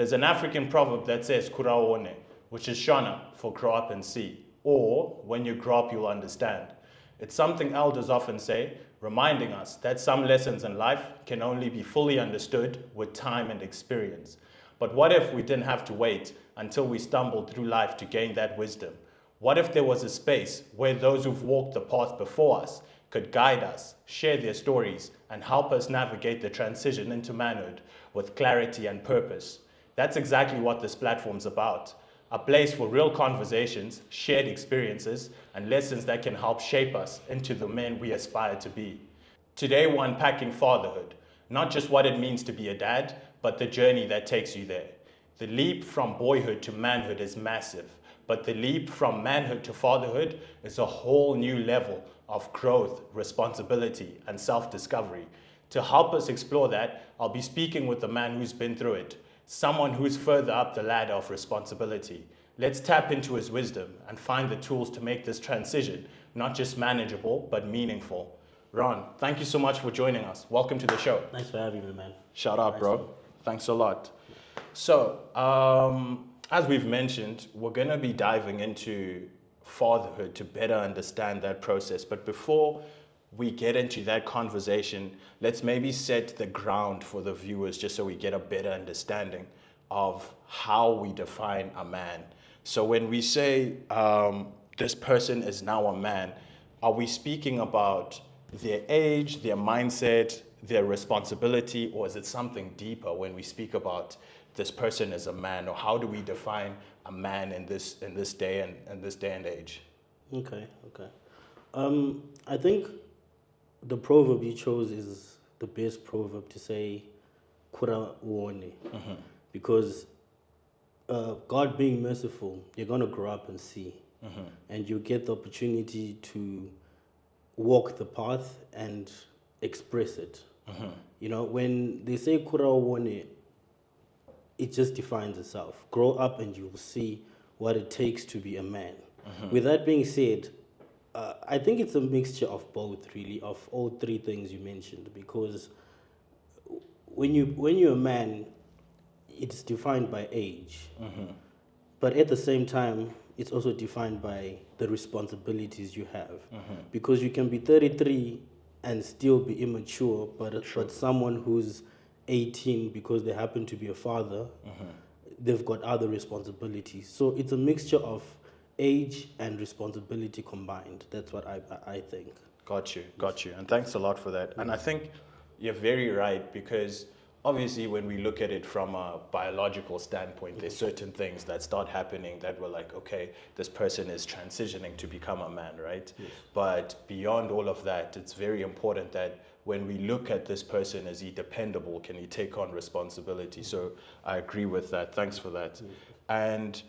There's an African proverb that says kuraone, which is shona for grow up and see, or when you grow up, you'll understand. It's something elders often say, reminding us that some lessons in life can only be fully understood with time and experience. But what if we didn't have to wait until we stumbled through life to gain that wisdom? What if there was a space where those who've walked the path before us could guide us, share their stories, and help us navigate the transition into manhood with clarity and purpose? That's exactly what this platform's about. A place for real conversations, shared experiences, and lessons that can help shape us into the men we aspire to be. Today, we're unpacking fatherhood, not just what it means to be a dad, but the journey that takes you there. The leap from boyhood to manhood is massive, but the leap from manhood to fatherhood is a whole new level of growth, responsibility, and self-discovery. To help us explore that, I'll be speaking with a man who's been through it, someone who's further up the ladder of responsibility. Let's tap into his wisdom and find the tools to make this transition not just manageable, but meaningful. Ron, thank you so much for joining us. Welcome to the show. Thanks for having me, man. Shout out, bro. Thanks a lot. So, as we've mentioned, we're going to be diving into fatherhood to better understand that process. But before we get into that conversation, let's maybe set the ground for the viewers just so we get a better understanding of how we define a man. So when we say this person is now a man, are we speaking about their age, their mindset, their responsibility, or is it something deeper when we speak about this person as a man, or how do we define a man in this day and age? Okay. I think the proverb you chose is the best proverb to say kura uone, because God being merciful, you're going to grow up and see, and you get the opportunity to walk the path and express it. You know, when they say kura uone, it just defines itself. Grow up and you'll see what it takes to be a man. With that being said, I think it's a mixture of both, really, of all three things you mentioned, because when you're a man, it's defined by age, but at the same time, it's also defined by the responsibilities you have, because you can be 33 and still be immature, but someone who's 18, because they happen to be a father, they've got other responsibilities. So it's a mixture of age and responsibility combined. That's what I think. Got you. And thanks a lot for that. And I think you're very right, because obviously when we look at it from a biological standpoint, there's certain things that start happening that we're like, okay, this person is transitioning to become a man, right? Yes. But beyond all of that, it's very important that when we look at this person, is he dependable? Can he take on responsibility? So I agree with that. Thanks for that. And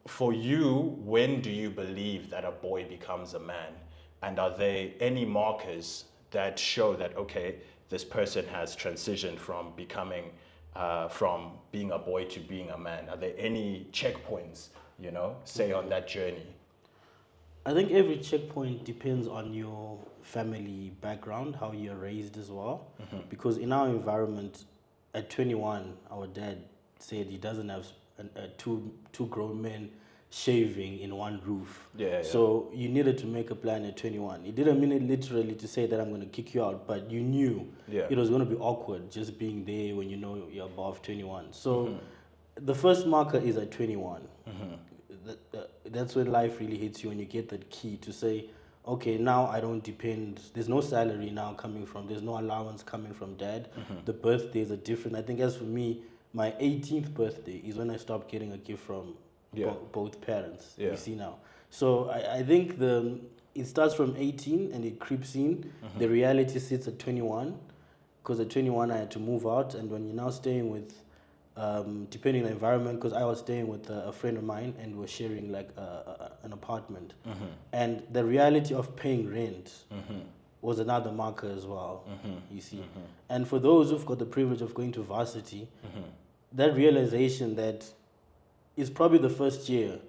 for you, when do you believe that a boy becomes a man? And are there any markers that show that, okay, this person has transitioned from becoming, from being a boy to being a man? Are there any checkpoints, say on that journey? I think every checkpoint depends on your family background, how you're raised as well. Because in our environment, at 21, our dad said he doesn't have two grown men shaving in one roof. Yeah. So you needed to make a plan at 21. He didn't mean it literally to say that I'm going to kick you out, but you knew it was going to be awkward just being there when you know you're above 21. So the first marker is at 21. That's when life really hits you, and you get that key to say, okay, now I don't depend, there's no salary now there's no allowance coming from dad. The birthdays are different. I think as for me, my 18th birthday is when I stopped getting a gift from both parents, you see now. So I think it starts from 18 and it creeps in. The reality sits at 21, because at 21 I had to move out, and when you're now staying with, depending on the environment, because I was staying with a friend of mine and we're sharing like an apartment, and the reality of paying rent was another marker as well, you see. And for those who've got the privilege of going to varsity, that realization that is probably the first year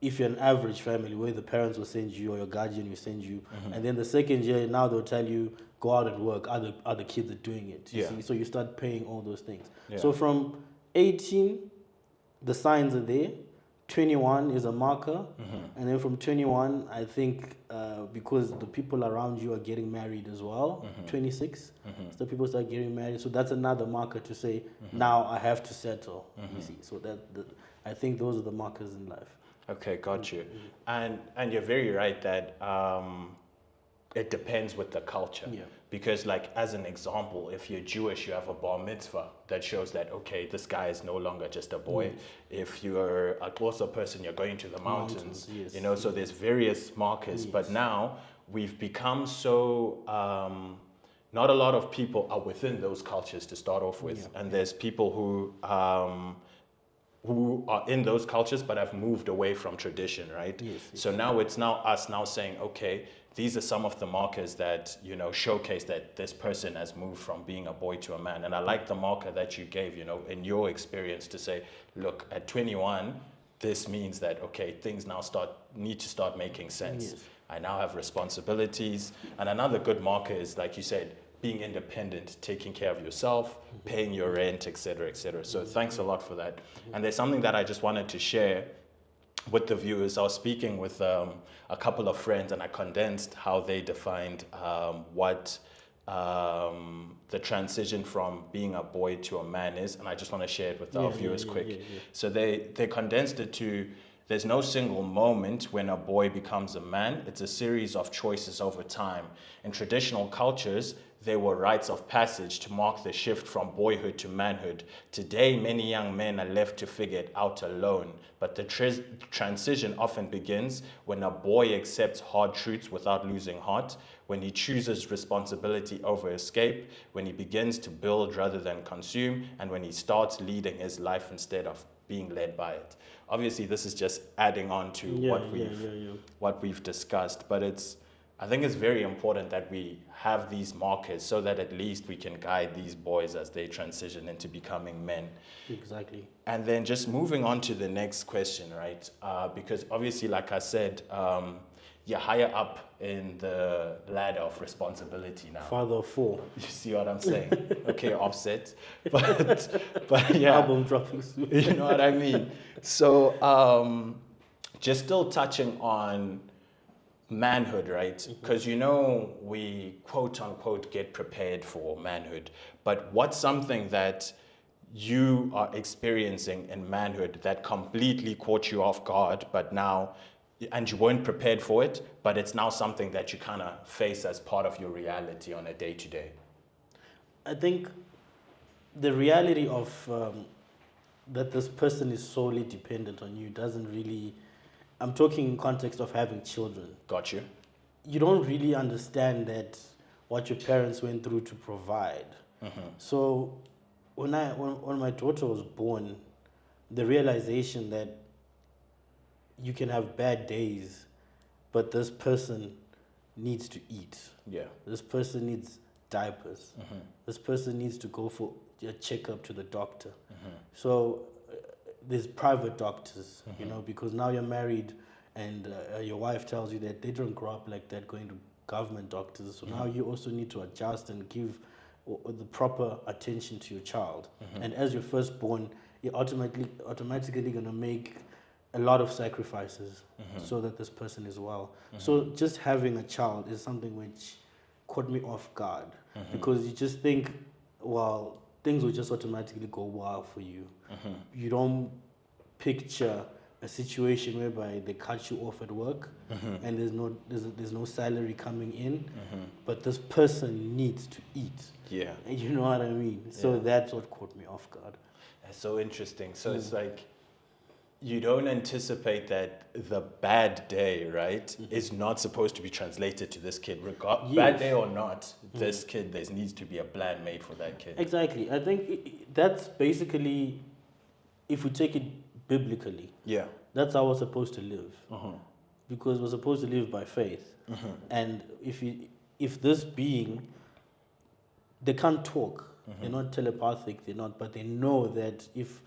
if you're an average family where the parents will send you or your guardian will send you, and then the second year now they'll tell you go out and work. Other kids are doing it. You see, so you start paying all those things. Yeah. So from 18, the signs are there. 21 is a marker, and then from 21, I think because the people around you are getting married as well. 26, so people start getting married. So that's another marker to say now I have to settle. You see, so I think those are the markers in life. Okay, got you. And you're very right that it depends with the culture. Yeah. Because like as an example, if you're Jewish, you have a bar mitzvah that shows that, okay, this guy is no longer just a boy. Yes. If you're a Xhosa person, you're going to the mountains. Yes. You know, so there's various markers. But now we've become so, not a lot of people are within those cultures to start off with. And there's people who are in those cultures but have moved away from tradition, right? Yes. So now it's us saying, okay, these are some of the markers that, showcase that this person has moved from being a boy to a man. And I like the marker that you gave, in your experience to say, look, at 21, this means that, okay, things now need to start making sense. Yes. I now have responsibilities. And another good marker is, like you said, being independent, taking care of yourself, paying your rent, et cetera, et cetera. So thanks a lot for that. And there's something that I just wanted to share with the viewers. I was speaking with a couple of friends, and I condensed how they defined what the transition from being a boy to a man is, and I just want to share it with our viewers quick. So they condensed it to, there's no single moment when a boy becomes a man. It's a series of choices over time. In traditional cultures, there were rites of passage to mark the shift from boyhood to manhood. Today, many young men are left to figure it out alone, but the transition often begins when a boy accepts hard truths without losing heart, when he chooses responsibility over escape, when he begins to build rather than consume, and when he starts leading his life instead of being led by it. Obviously, this is just adding on to what we've discussed, but I think it's very important that we have these markers so that at least we can guide these boys as they transition into becoming men. Exactly. And then just moving on to the next question, right? Because obviously, like I said, you're higher up in the ladder of responsibility now. Father of 4. You see what I'm saying? Okay, offset. But yeah. Album dropping soon. You know what I mean? So just still touching on manhood, right? Because we quote unquote get prepared for manhood, but what's something that you are experiencing in manhood that completely caught you off guard, but now, and you weren't prepared for it, but it's now something that you kind of face as part of your reality on a day-to-day? I think the reality of that this person is solely dependent on you doesn't really, I'm talking in context of having children. Got you. You don't really understand that what your parents went through to provide. So when my daughter was born, the realization that you can have bad days, but this person needs to eat. Yeah. This person needs diapers. This person needs to go for a checkup to the doctor. So there's private doctors, because now you're married and your wife tells you that they don't grow up like that going to government doctors. So now you also need to adjust and give the proper attention to your child. And as your firstborn, you're automatically going to make a lot of sacrifices so that this person is well. So just having a child is something which caught me off guard because you just think, well, things will just automatically go well for you. You don't picture a situation whereby they cut you off at work and there's no salary coming in, but this person needs to eat. Yeah. You know what I mean? So that's what caught me off guard. That's so interesting. So it's like you don't anticipate that the bad day, right, is not supposed to be translated to this kid. Bad day or not, this kid, there needs to be a plan made for that kid. Exactly. I think that's basically, if we take it biblically, that's how we're supposed to live. Because we're supposed to live by faith. And if this being, they can't talk, they're not telepathic, but they know that if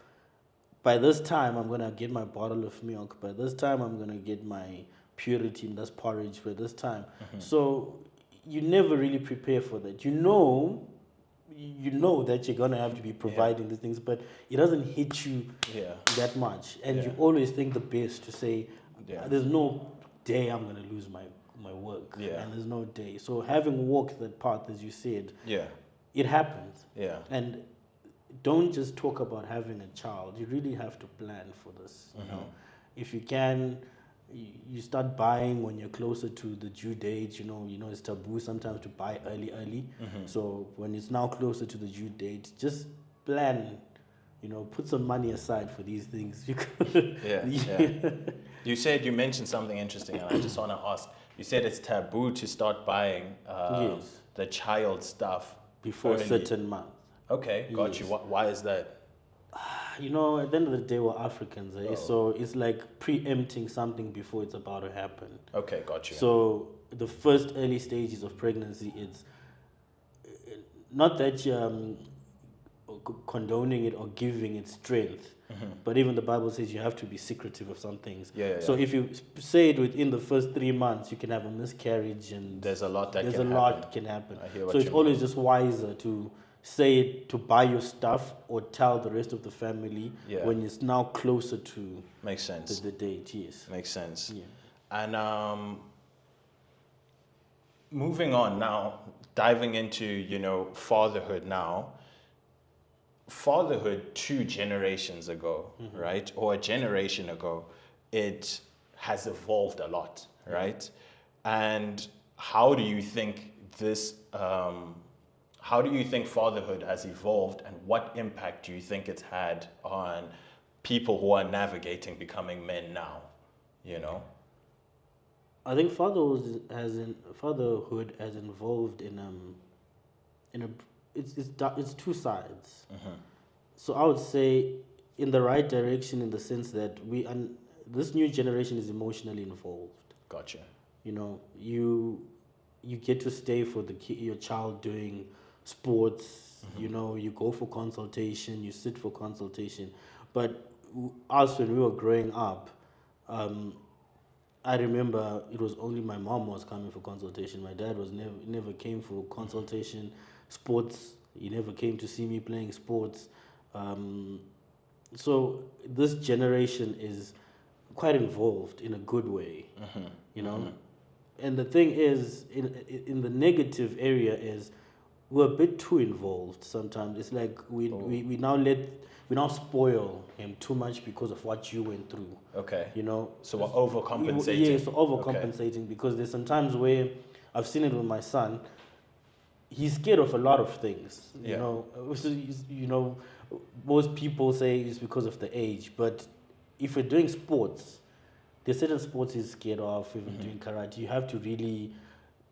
by this time I'm gonna get my bottle of milk. By this time I'm gonna get my purity, that's porridge. By this time, so you never really prepare for that. You know that you're gonna have to be providing these things, but it doesn't hit you that much, and you always think the best to say, "There's no day I'm gonna lose my work, and there's no day." So having walked that path, as you said, it happens, and don't just talk about having a child. You really have to plan for this. You know, if you can. You start buying when you're closer to the due date. You know it's taboo sometimes to buy early. So when it's now closer to the due date, just plan. Put some money aside for these things. You mentioned something interesting, and I just want to ask. You said it's taboo to start buying the child stuff before early. a certain month. Okay, got you. Why is that? At the end of the day, we're Africans, so it's like preempting something before it's about to happen. Okay, got you. So the first early stages of pregnancy, it's not that you're condoning it or giving it strength, but even the Bible says you have to be secretive of some things. So if you say it within the first 3 months, you can have a miscarriage, and there's a lot that can happen. I hear what so it's always just wiser to say it, to buy your stuff, or tell the rest of the family when it's now closer to makes sense the date. Yes, makes sense. And moving on now, diving into fatherhood now. Fatherhood 2 generations ago, right, or a generation ago, it has evolved a lot, right? And how do you think this? How do you think fatherhood has evolved, and what impact do you think it's had on people who are navigating becoming men now? I think fatherhood has involved it's two sides. So I would say in the right direction, in the sense that this new generation is emotionally involved. Gotcha. You get to stay for your child doing sports. You go for consultation, you sit for consultation. But us, when we were growing up, I remember it was only my mom was coming for consultation. My dad was never came for consultation. Sports, he never came to see me playing sports. So this generation is quite involved in a good way, And the thing is, in the negative area is, we're a bit too involved sometimes. It's like we now spoil him too much because of what you went through. Okay. So we're overcompensating. Yeah, so overcompensating, because there's some times where I've seen it with my son. He's scared of a lot of things. Most people say it's because of the age, but if we're doing sports, there's certain sports he's scared of. If we're doing karate, you have to really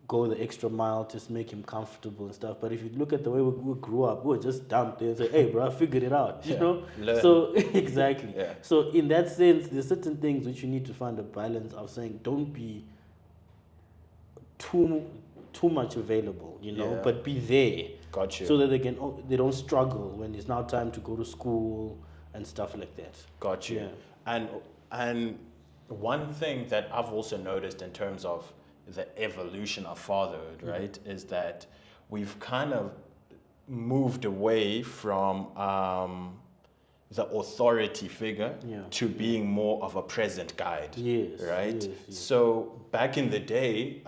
go the extra mile to make him comfortable and stuff. But if you look at the way we grew up, we were just dumped there and say, "Hey, bro, I figured it out." Learn. So exactly. Yeah. So in that sense, there's certain things which you need to find a balance of saying, don't be too much available, but be there. Got you. So that they don't struggle when it's now time to go to school and stuff like that. Got you. Yeah. And one thing that I've also noticed in terms of the evolution of fatherhood, right, is that we've kind of moved away from the authority figure to being more of a present guide. Yes. Right? Yes. So back in the day,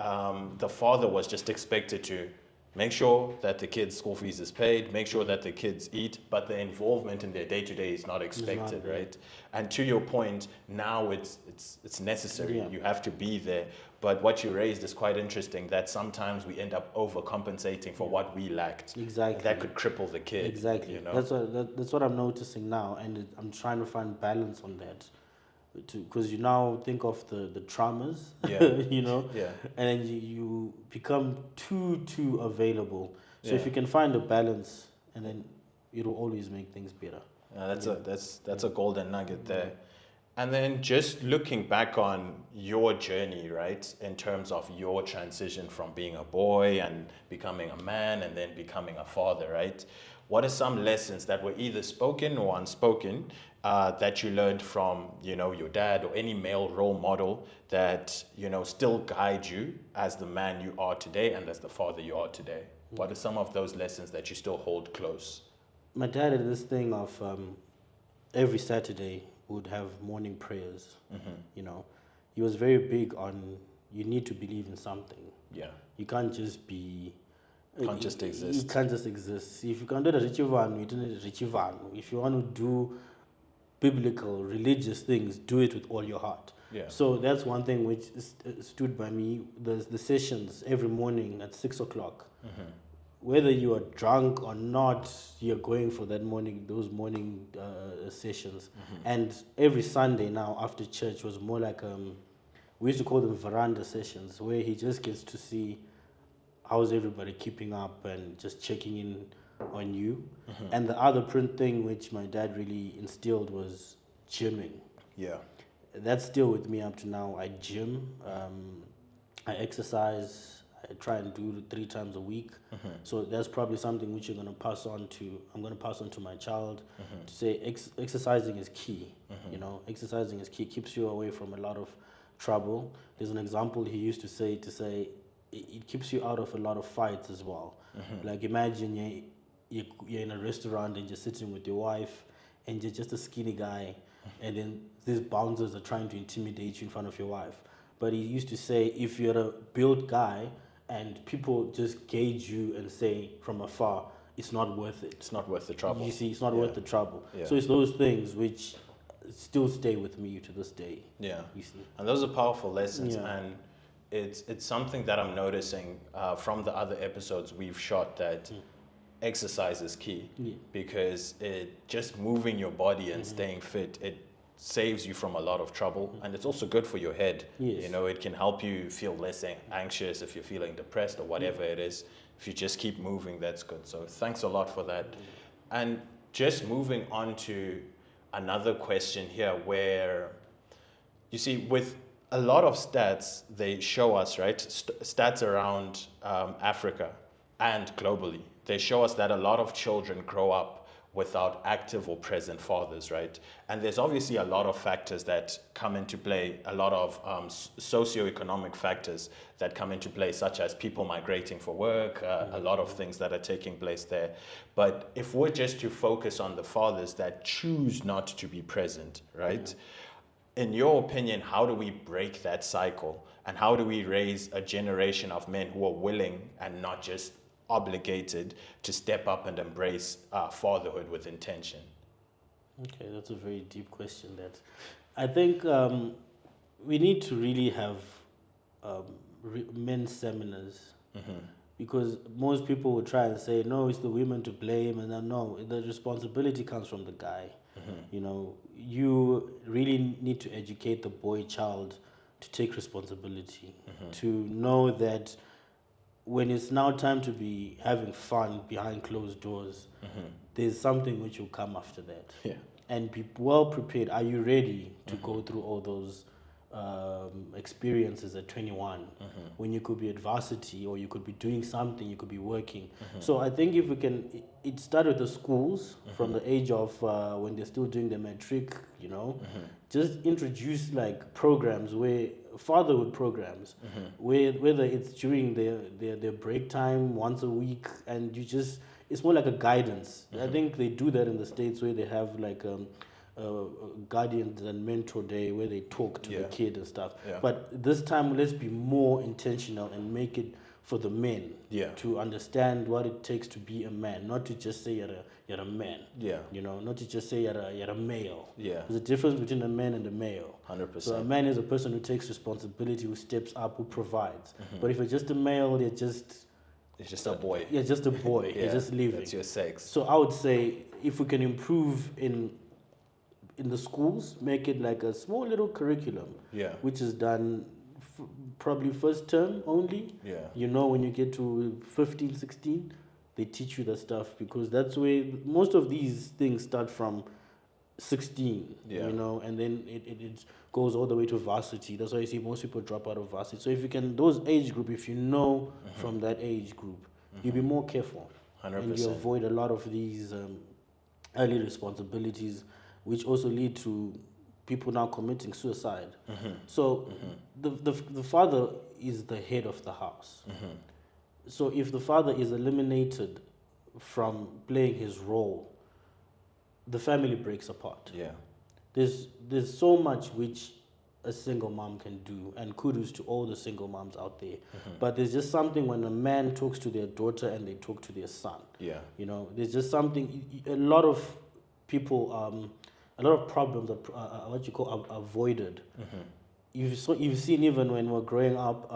the father was just expected to make sure that the kids' school fees is paid, make sure that the kids eat, but the involvement in their day-to-day is not expected, right? And to your point, now it's necessary. You have to be there. But what you raised is quite interesting, that sometimes we end up overcompensating for what we lacked. Exactly. That could cripple the kid. Exactly. That's what I'm noticing now, and I'm trying to find balance on that. Because you now think of the traumas, and you become too available. So if you can find a balance, and then it'll always make things better. That's a golden nugget there. And then just looking back on your journey, right, in terms of your transition from being a boy and becoming a man and then becoming a father, right? what are some lessons that were either spoken or unspoken that you learned from, your dad or any male role model that, still guide you as the man you are today and as the father you are today? What are some of those lessons that you still hold close? My dad had this thing of every Saturday would have morning prayers. He was very big on you need to believe in something. Yeah. You can't just be. Can't just exist. You can't just exist. If you can do the Richivanu, you do the Richivanu. If you want to do biblical, religious things, do it with all your heart. Yeah. So that's one thing which stood by me. The sessions every morning at 6 o'clock. Whether you are drunk or not, you're going for those morning sessions. And every Sunday now after church was more like we used to call them veranda sessions, where he just gets to see how's everybody keeping up and just checking in on you. And the other print thing which my dad really instilled was gymming. Yeah. That's still with me up to now. I gym, I exercise. I try and do it 3 times a week. So that's probably something which I'm going to pass on to my child, to say exercising is key. Exercising is key, keeps you away from a lot of trouble. There's an example he used to say it keeps you out of a lot of fights as well. Like imagine you're in a restaurant and you're sitting with your wife and you're just a skinny guy, and then these bouncers are trying to intimidate you in front of your wife. But he used to say, if you're a built guy and people just gauge you and say from afar, it's not worth it. It's not worth the trouble. You see, it's not worth the trouble. Yeah. So it's those things which still stay with me to this day. Yeah. You see. And those are powerful lessons. Yeah. And it's something that I'm noticing from the other episodes we've shot, that exercise is key. Because just moving your body and staying fit, it saves you from a lot of trouble, and it's also good for your head. Yes. It can help you feel less anxious if you're feeling depressed or whatever it is. If you just keep moving, that's good. So thanks a lot for that. And just moving on to another question here, where you see, with a lot of stats, they show us, right, stats around Africa and globally, they show us that a lot of children grow up without active or present fathers, right? And there's obviously a lot of factors that come into play, a lot of socioeconomic factors that come into play, such as people migrating for work, a lot of things that are taking place there. But if we're just to focus on the fathers that choose not to be present, right? In your opinion, how do we break that cycle? And how do we raise a generation of men who are willing and not just obligated to step up and embrace fatherhood with intention? Okay, that's a very deep question. I think we need to really have men's seminars, because most people will try and say, no, it's the women to blame, and then no, the responsibility comes from the guy. You really need to educate the boy child to take responsibility, to know that when it's now time to be having fun behind closed doors, there's something which will come after that. Yeah. And be well prepared. Are you ready to go through all those experiences at 21, when you could be at varsity, or you could be doing something, you could be working? So I think if we can, it started with the schools from the age of when they're still doing the matric, just introduce like programs where fatherhood programs, whether it's during their break time once a week, and it's more like a guidance. I think they do that in the States, where they have like guardians and mentor day, where they talk to the kid and stuff. But this time, let's be more intentional and make it for the men to understand what it takes to be a man, not to just say you're a man. Not to just say you're a male. There's a difference between a man and a male. 100%. So a man is a person who takes responsibility, who steps up, who provides. But if you're just a male, it's just a boy. You're just a boy. You're just living. That's your sex. So I would say, if we can improve in the schools, make it like a small little curriculum, which is done probably first term only. When you get to 15, 16, they teach you that stuff, because that's where most of these things start from 16, and then it goes all the way to varsity. That's why you see most people drop out of varsity. So if you can, those age group, if you know from that age group, you'll be more careful. and you 100%. avoid a lot of these early responsibilities, which also lead to people now committing suicide. So the father is the head of the house. So if the father is eliminated from playing his role, the family breaks apart. Yeah. There's so much which a single mom can do, and kudos to all the single moms out there. But there's just something when a man talks to their daughter and they talk to their son. Yeah. You know, there's just something. A lot of people, a lot of problems are what you call avoided. You've seen even when we're growing up,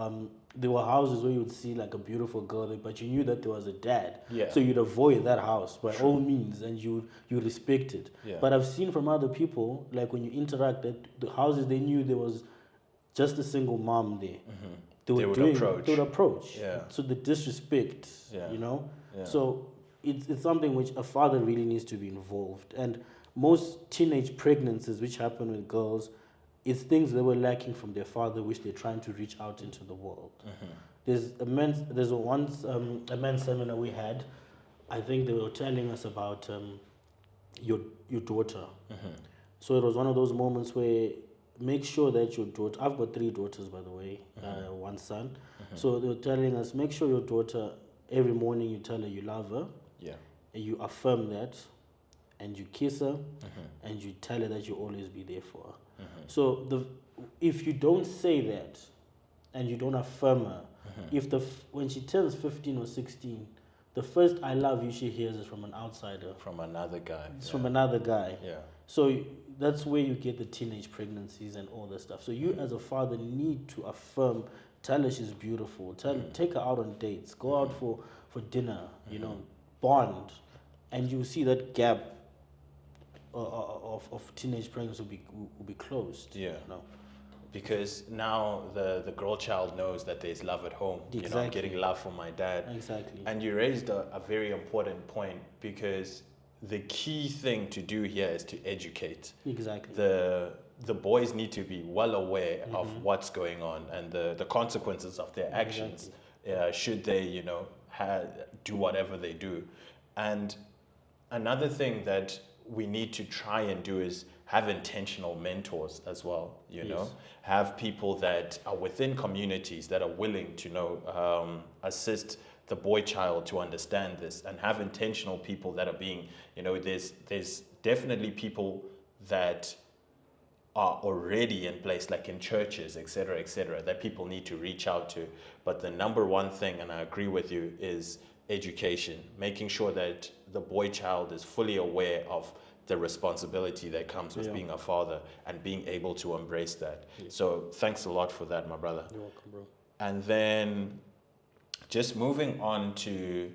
there were houses where you would see like a beautiful girl, but you knew that there was a dad. Yeah. So you'd avoid that house by all means, and you respect it. Yeah. But I've seen from other people, like when you interact, that the houses they knew there was just a single mom there. They would approach. Yeah. So the disrespect, Yeah. you know. Yeah. So it's something which a father really needs to be involved. And most teenage pregnancies which happen with girls, it's things they were lacking from their father, which they're trying to reach out into the world. There's a men's seminar we had. I think they were telling us about your daughter. So it was one of those moments where make sure that your daughter. I've got 3 daughters, by the way, 1 son. So they were telling us, make sure your daughter every morning you tell her you love her. Yeah. And you affirm that, and you kiss her, and you tell her that you'll always be there for her. So if you don't say that, and you don't affirm her, when she turns 15 or 16, the first "I love you" she hears is from an outsider, From another guy. it's from another guy. Yeah. So that's where you get the teenage pregnancies and all that stuff. So you as a father need to affirm, tell her she's beautiful, take her out on dates, go out for dinner, you know, bond, and you see that gap of teenage pregnancy will be closed. Yeah. You know? Because now the girl child knows that there's love at home. You know, I'm Exactly. getting love from my dad. Exactly. And you raised a very important point, because the key thing to do here is to educate. Exactly. The boys need to be well aware of what's going on and the consequences of their actions, should they, you know, do whatever they do. And another thing that we need to try and do is have intentional mentors as well, you know, have people that are within communities that are willing to, you know, assist the boy child to understand this, and have intentional people that are being, you know, there's definitely people that are already in place, like in churches, et cetera, that people need to reach out to. But the number one thing, and I agree with you, is education, making sure that the boy child is fully aware of the responsibility that comes with being a father, and being able to embrace that. So thanks a lot for that, my brother. You're welcome, bro. And then just moving on to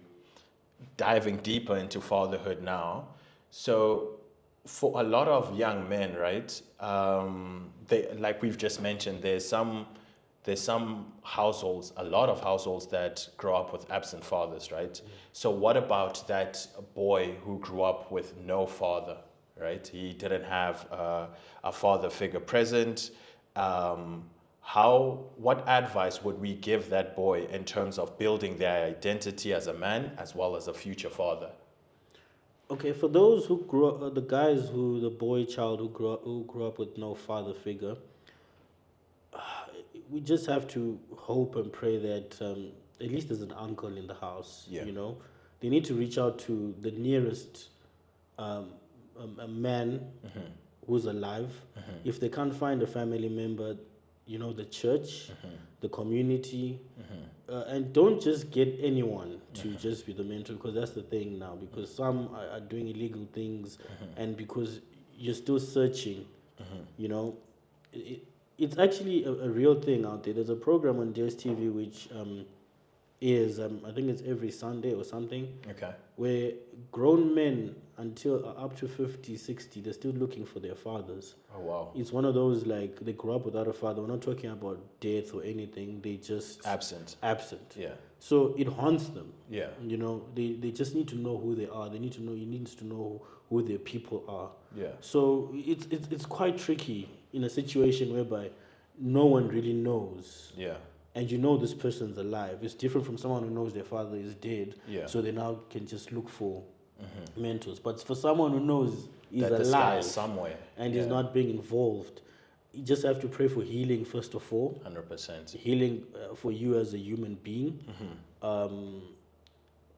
diving deeper into fatherhood now. So for a lot of young men, right, they, like we've just mentioned, there's some households, a lot of households that grow up with absent fathers, right? So what about that boy who grew up with no father, right? He didn't have a father figure present. What advice would we give that boy in terms of building their identity as a man as well as a future father? Okay, for those who grew up, the boy child who grew up with no father figure, we just have to hope and pray that at least there's an uncle in the house. Yeah. You know, they need to reach out to the nearest a man who's alive. If they can't find a family member, you know, the church, the community, and don't just get anyone to just be the mentor, because that's the thing now. Because some are doing illegal things, and because you're still searching, you know, it's actually a real thing out there. There's a program on DSTV which is I think it's every Sunday or something. Okay. Where grown men until up to 50, 60, they're still looking for their fathers. Oh, wow. It's one of those, like, they grew up without a father. We're not talking about death or anything. They just... Absent. Absent. Yeah. So it haunts them. Yeah. You know, they just need to know who they are. They need to know, you need to know who their people are. Yeah. So it's quite tricky in a situation whereby no one really knows. Yeah. and you know this person's alive. It's different from someone who knows their father is dead, Yeah. so they now can just look for mentors. But for someone who knows he's That this guy alive is somewhere. and Yeah. is not being involved, you just have to pray for healing first of all. 100%. Healing for you as a human being.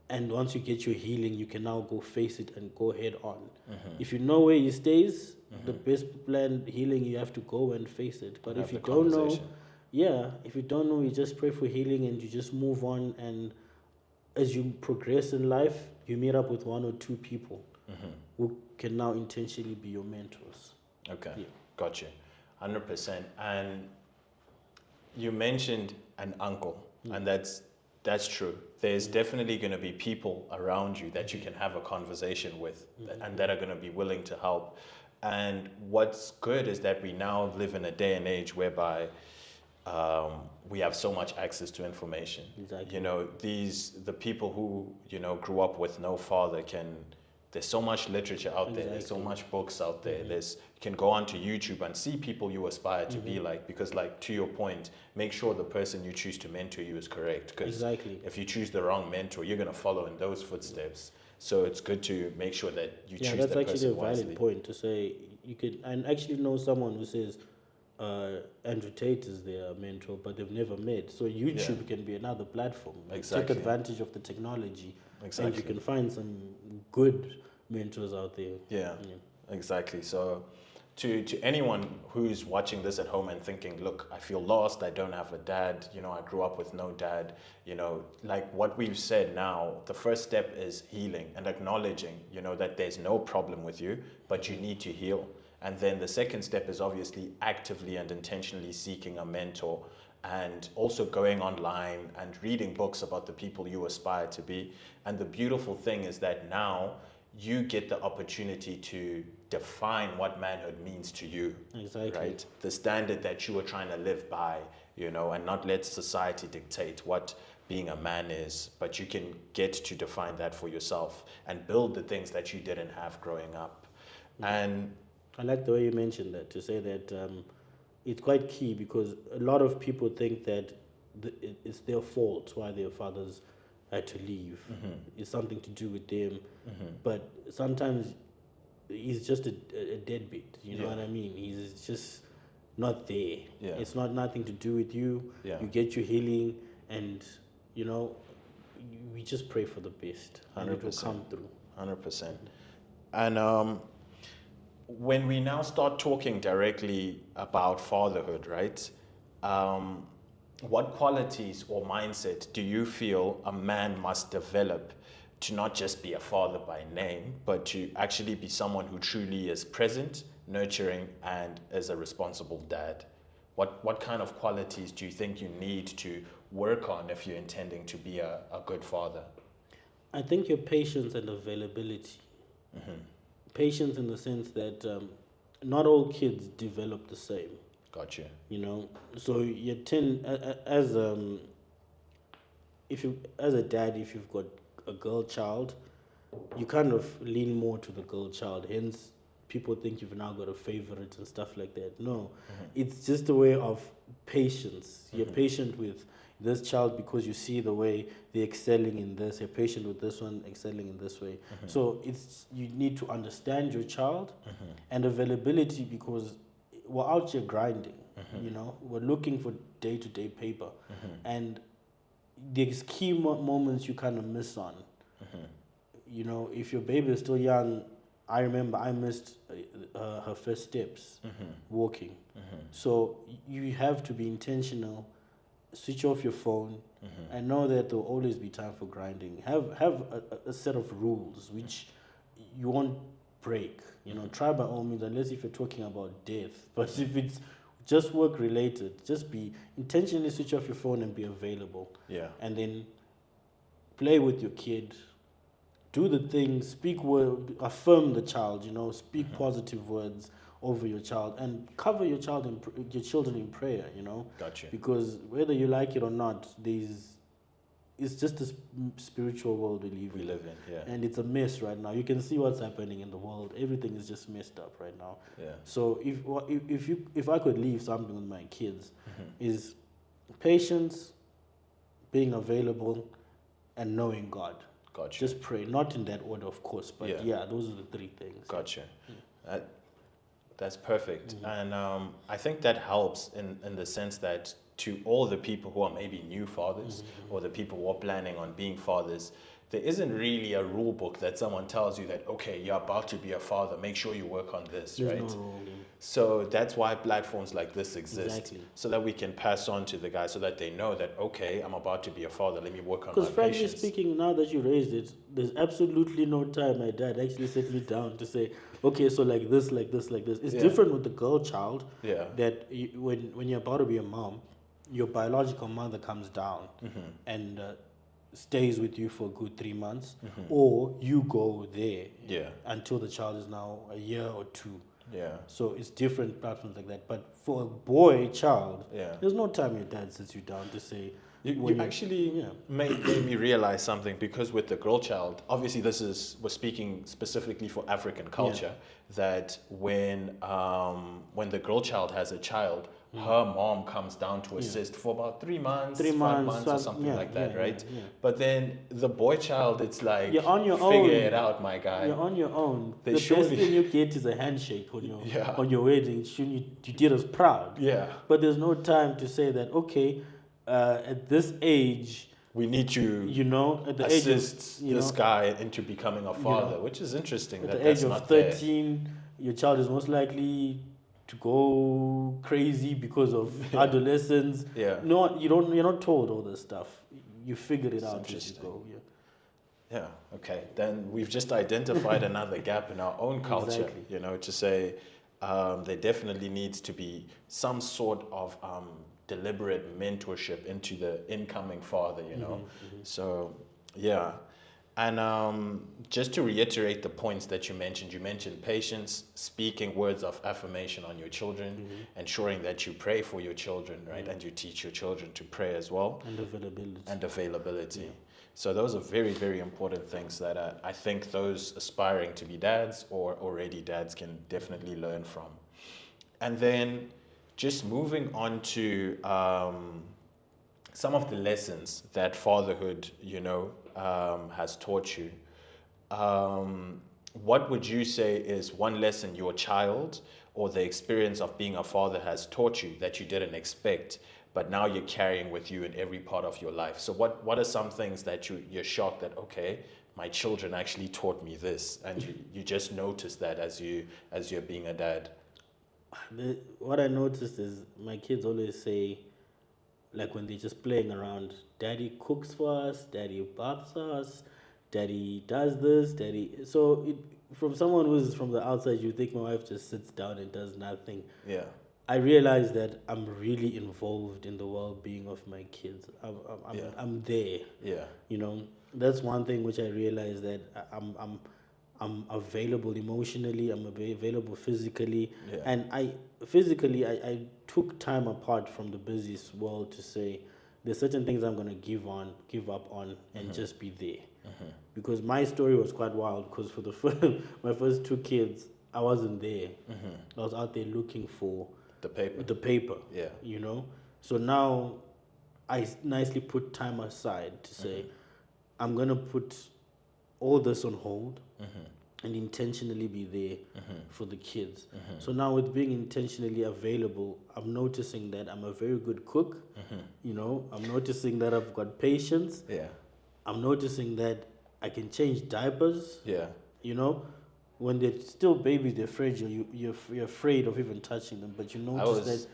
And once you get your healing, you can now go face it and go head on. If you know where he stays, the best plan healing, you have to go and face it. But if you don't know, if you don't know, you just pray for healing and you just move on. And as you progress in life, you meet up with one or two people who can now intentionally be your mentors. Okay, got you, 100%. And you mentioned an uncle, and that's true. There's definitely going to be people around you that you can have a conversation with, and that are going to be willing to help. And what's good is that we now live in a day and age whereby we have so much access to information. Exactly. You know, the people who, you know, grew up with no father there's so much literature out there. There's so much books out there. You can go onto YouTube and see people you aspire to be like, because like to your point, make sure the person you choose to mentor you is correct. Because if you choose the wrong mentor, you're going to follow in those footsteps. So it's good to make sure that you choose the person wisely. Yeah, that's actually a valid point to say. You could, and actually know someone who says Andrew Tate is their mentor, but they've never met. So YouTube can be another platform. Exactly. Take advantage of the technology, Exactly. and you can find some good mentors out there. Yeah. Exactly. So to anyone who's watching this at home and thinking, look, I feel lost, I don't have a dad, you know, I grew up with no dad, you know, like what we've said now, the first step is healing and acknowledging, you know, that there's no problem with you, but you need to heal. And then the second step is obviously actively and intentionally seeking a mentor, and also going online and reading books about the people you aspire to be. And the beautiful thing is that now you get the opportunity to define what manhood means to you. Exactly. Right? The standard that you are trying to live by, you know, and not let society dictate what being a man is, but you can get to define that for yourself and build the things that you didn't have growing up. And I like the way you mentioned that, to say that it's quite key, because a lot of people think that it's their fault why their fathers had to leave. It's something to do with them. But sometimes he's just a deadbeat, you know what I mean? He's just not there. It's not nothing to do with you. You get your healing, and, you know, we just pray for the best. 100%. And it will come through. 100%. And when we now start talking directly about fatherhood, right? What qualities or mindset do you feel a man must develop to not just be a father by name, but to actually be someone who truly is present, nurturing, and is a responsible dad? What kind of qualities do you think you need to work on if you're intending to be a good father? I think your patience and availability. Patience in the sense that not all kids develop the same. Gotcha. You know, so you tend as a dad, if you've got a girl child, you kind of lean more to the girl child. Hence, people think you've now got a favorite and stuff like that. No, it's just a way of patience. You're patient with this child because you see the way they're excelling in this. You're patient with this one excelling in this way. So you need to understand your child, and availability, because we're out here grinding. You know, we're looking for day-to-day paper, and there's key moments you kind of miss on. You know, if your baby is still young, I remember I missed her first steps walking. So you have to be intentional. Switch off your phone, and know that there will always be time for grinding. Have a set of rules which you won't break. You know, try by all means, unless if you're talking about death. But if it's just work related, just be intentionally switch off your phone and be available. And then play with your kid. Do the things, speak word, affirm the child. You know, speak positive words over your child, and cover your your children in prayer. You know, Gotcha. Because whether you like it or not, it's just a spiritual world we live in, and it's a mess right now. You can see what's happening in the world. Everything is just messed up right now. So if I could leave something with my kids, is patience, being available, and knowing God. Gotcha. Just pray, not in that order, of course, but Yeah. yeah, those are the three things. Gotcha. That's perfect. And I think that helps in the sense that to all the people who are maybe new fathers or the people who are planning on being fathers, there isn't really a rule book that someone tells you that, okay, you're about to be a father, make sure you work on this, There's right? no rule. So that's why platforms like this exist, Exactly. so that we can pass on to the guys so that they know that, okay, I'm about to be a father, let me work on my Because frankly patience. speaking, now that you raised it, there's absolutely no time my dad actually set me down to say, okay, so like this, like this, like this. It's Yeah. different with the girl child. Yeah. That when you're about to be a mom, your biological mother comes down and stays with you for a good 3 months, or you go there Yeah. until the child is now a year or two. Yeah. So it's different platforms like that. But for a boy child, Yeah. there's no time your dad sits you down to say. You actually made me realize something, because with the girl child, obviously we're speaking specifically for African culture, that when the girl child has a child, her mom comes down to assist for about 3 months, 5 months or something like that, right? Yeah. But then the boy child, it's like, You're on your figure own. it out, my guy. You're on your own. They The surely- best thing you get is a handshake on your Yeah. on your wedding. You did us proud. Yeah. But there's no time to say that, okay, at this age, We need to you know, at the assist age of, this guy into becoming a father, know, which is interesting. at That the that's age of not there. 13, your child is most likely to go crazy because of adolescence. Yeah. No, you're not told all this stuff. You figure it It's out as you interesting. go. Yeah. Yeah, okay. Then we've just identified another gap in our own culture, Exactly. you know, to say there definitely needs to be some sort of deliberate mentorship into the incoming father, you know. So, yeah. And just to reiterate the points that you mentioned patience, speaking words of affirmation on your children, ensuring that you pray for your children, right? And you teach your children to pray as well. And availability. Yeah. So those are very, very important things that I think those aspiring to be dads or already dads can definitely learn from. And then just moving on to some of the lessons that fatherhood, you know, has taught you. What would you say is one lesson your child or the experience of being a father has taught you that you didn't expect, but now you're carrying with you in every part of your life? So what are some things that you're shocked that, okay, my children actually taught me this, and you just notice that as you're being a dad? What I noticed is my kids always say, like when they're just playing around, daddy cooks for us, daddy bathes us, daddy does this, daddy. So from someone who's from the outside, you think my wife just sits down and does nothing. Yeah. I realize that I'm really involved in the well-being of my kids. I'm there. Yeah. You know, that's one thing which I realize, that I'm available emotionally, I'm available physically, Yeah. and I took time apart from the busy world to say there's certain things I'm gonna give up on, and just be there. Because my story was quite wild. Because for my first two kids, I wasn't there. I was out there looking for The paper. Yeah. you know. So now I nicely put time aside to say I'm gonna put all this on hold and intentionally be there for the kids. So now with being intentionally available, I'm noticing that I'm a very good cook. You know, I'm noticing that I've got patience. Yeah. I'm noticing that I can change diapers. Yeah. You know, when they're still babies, they're fragile. You're afraid of even touching them, but you notice that.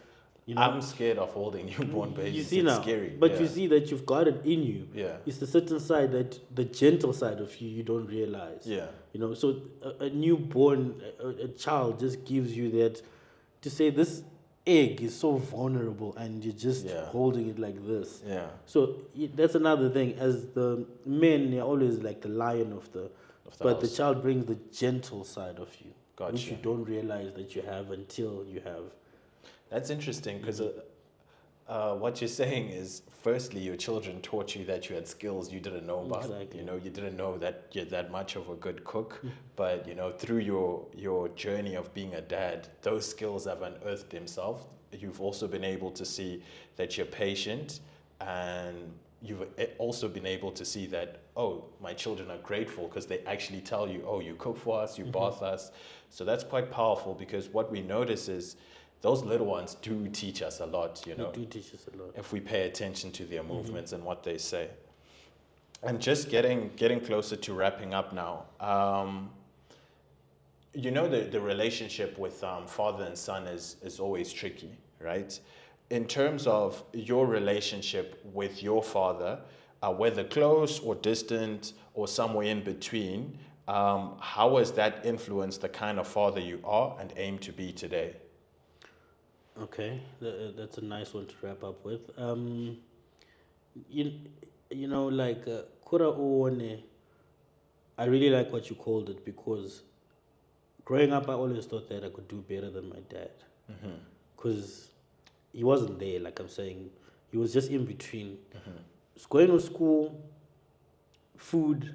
You know, I'm scared of holding newborn babies. you see it's now, scary. but Yeah. you see that you've got it in you. Yeah. It's the certain side, that the gentle side of you don't realize. Yeah. You know, so a newborn, a child just gives you that, to say this egg is so vulnerable, and you're just holding it like this. Yeah. So that's another thing. As the men, you're always like the lion of the but the house. child brings the gentle side of you, Gotcha. which you don't realize that you have until you have. That's interesting, because what you're saying is, firstly, your children taught you that you had skills you didn't know about. Exactly. You know, you didn't know that you're that much of a good cook, but you know, through your journey of being a dad, those skills have unearthed themselves. You've also been able to see that you're patient, and you've also been able to see that, oh, my children are grateful because they actually tell you, oh, you cook for us, you bath us. So that's quite powerful, because what we notice is those little ones do teach us a lot, you know, They do teach us a lot. if we pay attention to their movements and what they say. And just getting closer to wrapping up now, you know, the relationship with father and son is always tricky, right? In terms of your relationship with your father, whether close or distant or somewhere in between, how has that influenced the kind of father you are and aim to be today? Okay, that's a nice one to wrap up with. You, you know, like kura uone, I really like what you called it, because growing up, I always thought that I could do better than my dad, because he wasn't there. Like I'm saying, he was just in between. Going to school, food,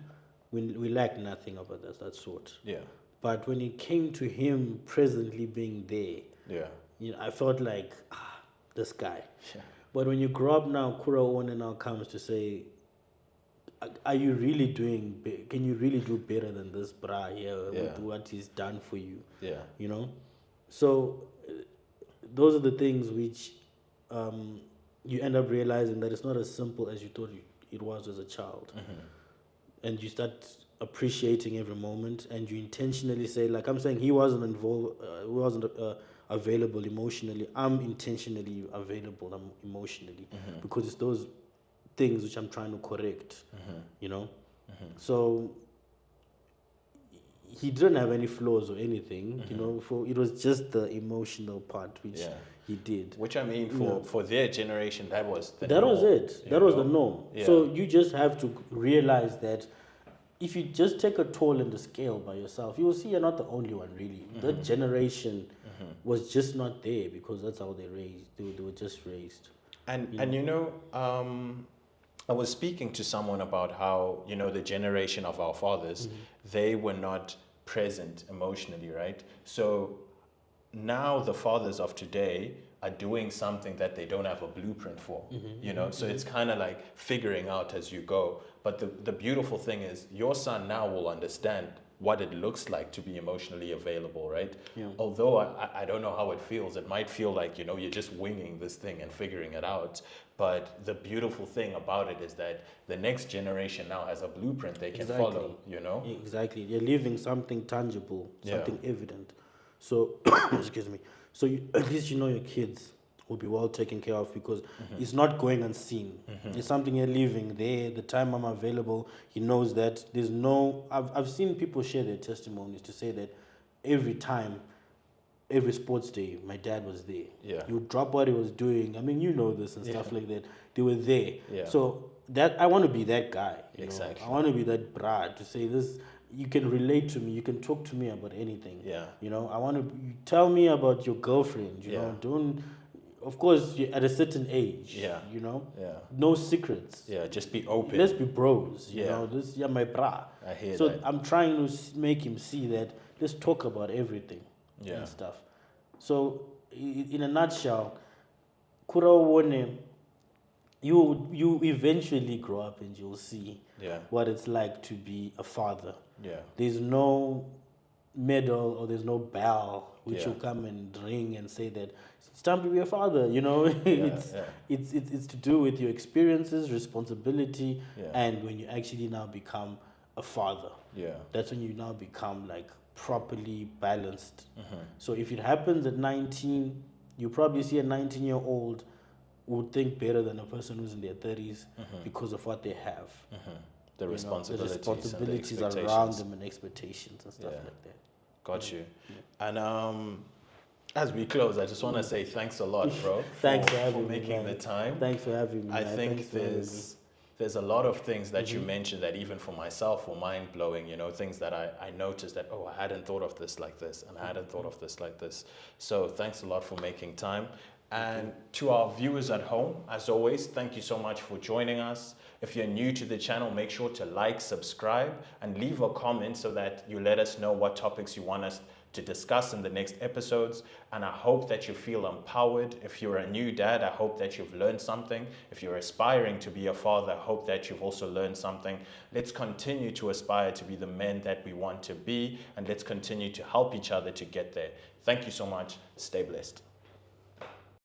we lacked nothing of that sort. Yeah, But when it came to him presently being there, yeah, you know, I felt like, this guy. yeah, But when you grow up now, Kura One now comes to say, are you really doing, can you really do better than this bra here Yeah. with what he's done for you? yeah, You know? So those are the things which you end up realizing that it's not as simple as you thought it was as a child. And you start appreciating every moment, and you intentionally say, like I'm saying, he wasn't involved, he wasn't available emotionally. I'm intentionally available emotionally, because it's those things which I'm trying to correct, you know? So he didn't have any flaws or anything, you know, it was just the emotional part which Yeah. he did. Which I mean, Yeah. for their generation, that was the That was norm, it. you That was know? the norm. Yeah. So you just have to realize that if you just take a toll in the scale by yourself, you will see you're not the only one, really. That generation was just not there, because that's how they raised. They were just raised. And you know, I was speaking to someone about how, you know, the generation of our fathers, they were not present emotionally, right? So now the fathers of today are doing something that they don't have a blueprint for, you know? So it's kind of like figuring out as you go. But the beautiful thing is, your son now will understand what it looks like to be emotionally available, right? Yeah. Although I don't know how it feels. It might feel like, you know, you're just winging this thing and figuring it out. But the beautiful thing about it is that the next generation now has a blueprint they can follow, you know? Exactly. You're leaving something tangible, Yeah. something evident. So, excuse me. So at least you know your kids will be well taken care of, because it's not going unseen. It's something you're leaving there. The time I'm available, he knows that there's no. I've seen people share their testimonies to say that every time, every sports day, my dad was there. Yeah. He would drop what he was doing. I mean, you know this and stuff like that. They were there. Yeah. So that I want to be that guy. You Exactly. know? I want to be that brat to say this. You can relate to me. You can talk to me about anything. Yeah. You know, I want to. You tell me about your girlfriend. You know, don't. Of course, you're at a certain age. Yeah. You know. Yeah. No secrets. Yeah, just be open. Let's be bros. You Yeah. know, you're my bra. I hear so that. I'm trying to make him see that. Let's talk about everything. Yeah. And stuff. So, in a nutshell, Kurawone, you eventually grow up and you'll see Yeah. what it's like to be a father. Yeah. There's no medal or there's no bell which Yeah. will come and ring and say that it's time to be a father. You know, it's to do with your experiences, responsibility, Yeah. and when you actually now become a father. Yeah. That's when you now become like properly balanced. So if it happens at 19, you probably see a 19-year-old would think better than a person who's in their 30s because of what they have. The You know, responsibilities, the responsibilities and the around expectations. them and expectations and stuff Yeah. like that. Got you. And as we close, I just want to say thanks a lot, bro. Thanks for having me, making man. the time. Thanks for having me. I man. think Thanks for having me. there's a lot of things that you mentioned that even for myself were mind blowing, you know, things that I noticed that, oh, I hadn't thought of this like this, and I hadn't thought of this like this. So thanks a lot for making time. And to our viewers at home, as always, thank you so much for joining us. If you're new to the channel, make sure to like, subscribe, and leave a comment so that you let us know what topics you want us to discuss in the next episodes. And I hope that you feel empowered. If you're a new dad, I hope that you've learned something. If you're aspiring to be a father, I hope that you've also learned something. Let's continue to aspire to be the men that we want to be, and let's continue to help each other to get there. Thank you so much. Stay blessed.